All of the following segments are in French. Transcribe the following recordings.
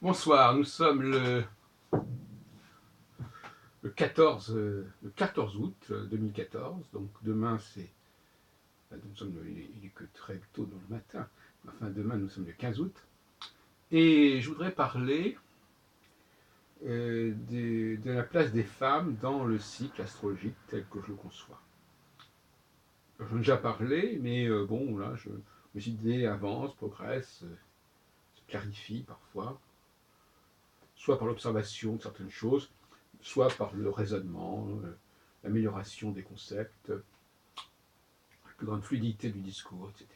Bonsoir, nous sommes le 14, le 14 août 2014, donc demain c'est, nous sommes il est que très tôt dans le matin, enfin demain nous sommes le 15 août, et je voudrais parler de la place des femmes dans le cycle astrologique tel que je le conçois. J'en ai déjà parlé, mais bon, là, mes idées avancent, progressent, se clarifient parfois, soit par l'observation de certaines choses, soit par le raisonnement, l'amélioration des concepts, la plus grande fluidité du discours, etc.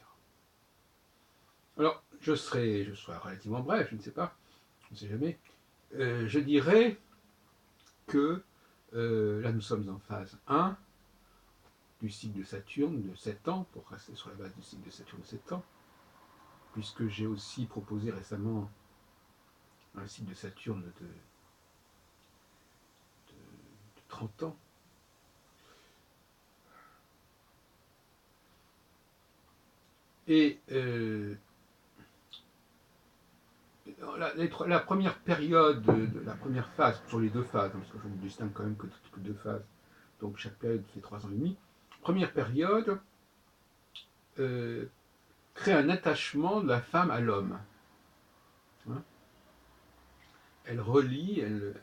Alors, je serai relativement bref, je ne sais pas, on ne sait jamais. Je dirais que là, nous sommes en phase 1 du cycle de Saturne de 7 ans, pour rester sur la base du cycle de Saturne de 7 ans, puisque j'ai aussi proposé récemment un cycle de Saturne de 30 ans. Et la première période, la première phase, sur les deux phases, parce que je ne distingue quand même que deux phases, donc chaque période fait 3 ans et demi. Première période euh, crée un attachement de la femme à l'homme. Hein, elle relie, elle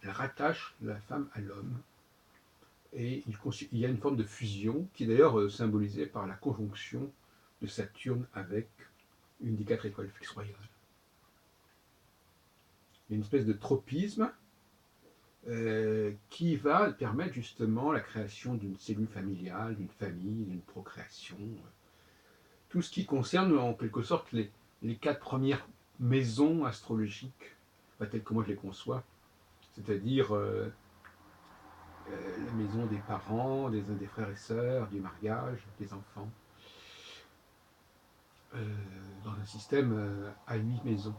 rattache la femme à l'homme. Et il y a une forme de fusion qui est d'ailleurs symbolisée par la conjonction de Saturne avec une des 4 étoiles fixes royales. Il y a une espèce de tropisme qui va permettre justement la création d'une cellule familiale, d'une famille, d'une procréation. Tout ce qui concerne en quelque sorte les 4 premières maisons astrologiques, telles que moi je les conçois, c'est-à-dire la maison des parents, des frères et sœurs, du mariage, des enfants, dans un système à 8 maisons.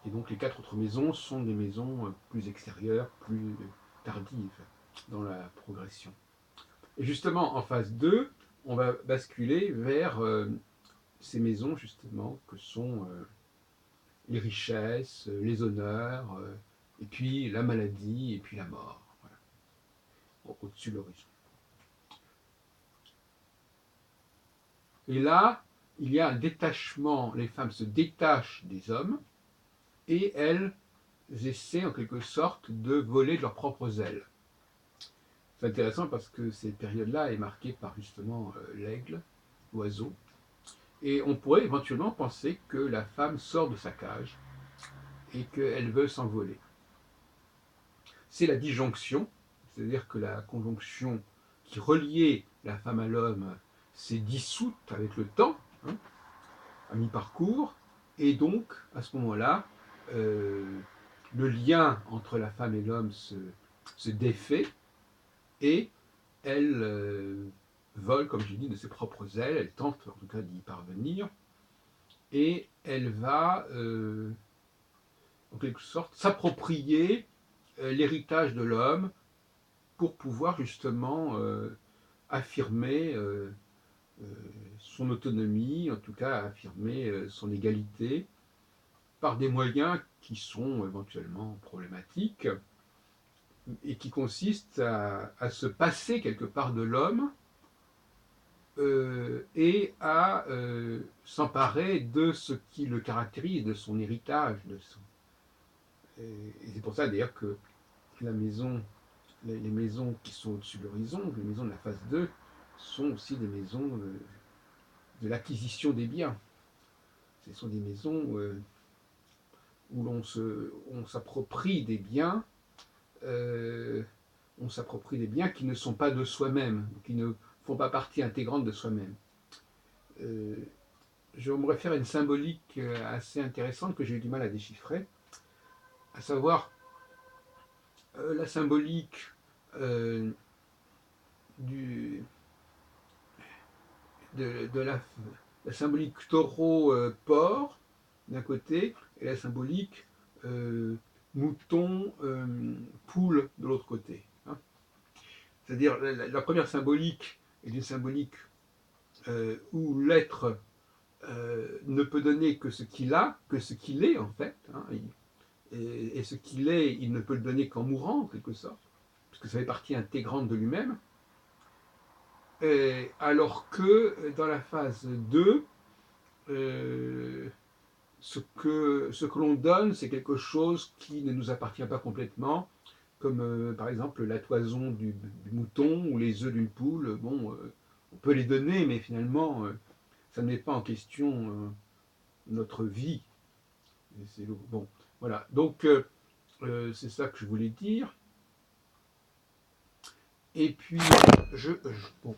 Et donc les 4 autres maisons sont des maisons plus extérieures, plus tardives dans la progression. Et justement, en phase 2, on va basculer vers ces maisons, justement, que sont les richesses, les honneurs, et puis la maladie, et puis la mort. Voilà. Au-dessus de l'horizon. Et là, il y a un détachement, les femmes se détachent des hommes, et elles essaient en quelque sorte de voler de leurs propres ailes. C'est intéressant parce que cette période-là est marquée par justement l'aigle, l'oiseau, et on pourrait éventuellement penser que la femme sort de sa cage et qu'elle veut s'envoler. C'est la disjonction, c'est-à-dire que la conjonction qui reliait la femme à l'homme s'est dissoute avec le temps, hein, à mi-parcours, et donc à ce moment-là, le lien entre la femme et l'homme se défait, et elle vole, comme je dis, de ses propres ailes, elle tente en tout cas d'y parvenir, et elle va, en quelque sorte, s'approprier l'héritage de l'homme pour pouvoir justement affirmer son autonomie, en tout cas affirmer son égalité, par des moyens qui sont éventuellement problématiques et qui consistent à se passer quelque part de l'homme et à s'emparer de ce qui le caractérise, de son héritage. Et c'est pour ça d'ailleurs que la maison, les maisons qui sont au-dessus de l'horizon, les maisons de la phase 2, sont aussi des maisons de l'acquisition des biens. Ce sont des maisons où on s'approprie des biens, on s'approprie des biens qui ne sont pas de soi-même, qui ne font pas partie intégrante de soi-même. Je me réfère à une symbolique assez intéressante que j'ai eu du mal à déchiffrer, à savoir la symbolique euh, du, de la symbolique taureau-porc d'un côté et la symbolique mouton-poule de l'autre côté. Hein. C'est-à-dire la première symbolique est une symbolique où l'être ne peut donner que ce qu'il a, que ce qu'il est en fait. Hein. et ce qu'il est, il ne peut le donner qu'en mourant, en quelque sorte, parce que ça fait partie intégrante de lui-même, alors que dans la phase 2, ce que l'on donne, c'est quelque chose qui ne nous appartient pas complètement, comme par exemple la toison du mouton ou les œufs d'une poule. Bon, on peut les donner, mais finalement, ça ne met pas en question notre vie. Bon, voilà. Donc, c'est ça que je voulais dire. Et puis, bon,